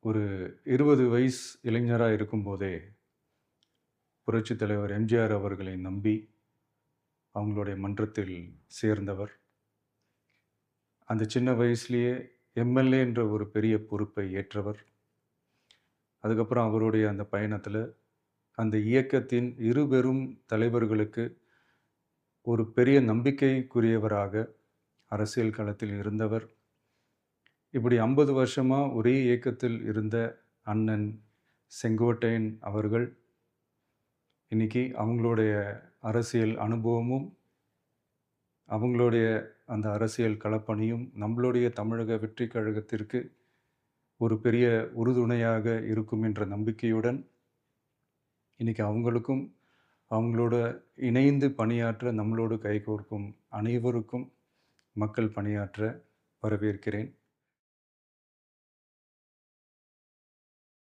ஒரு 20 வயசு இளைஞரா இருக்கும்போதே, புரட்சித் தலைவர் எம்ஜிஆர் அவர்களை நம்பி, அவங்களுடைய மன்றத்தில் சேர்ந்தவர். அந்த சின்ன வயசுலயே எம்.எல்.ஏ. என்ற ஒரு பெரிய பொறுப்பை ஏற்றவர். அதுக்கப்புறம் அவருடைய அந்த பயணத்தில, அந்த இயக்கத்தின் இருபெரும் தலைவர்களுக்கு ஒரு பெரிய நம்பிக்கைக்குரியவராக அரசியல் களத்தில் இருந்தவர். இப்படி 50 வருஷமா ஒரே இயக்கத்தில் இருந்த அண்ணன் செங்கோட்டையன் அவர்கள், இன்னைக்கு அவங்களுடைய அரசியல் அனுபவமும், அவங்களுடைய அந்த அரசியல் களப்பணியும் நம்மளுடைய தமிழக வெற்றிக் கழகத்திற்கு ஒரு பெரிய உறுதுணையாக இருக்கும் என்ற நம்பிக்கையுடன், இன்னைக்கு அவங்களுக்கும், அவங்களோட இணைந்து பணியாற்ற நம்மளோடு கைகோர்க்கும் அனைவருக்கும் மக்கள் பணியாற்ற வரவேற்கிறேன்.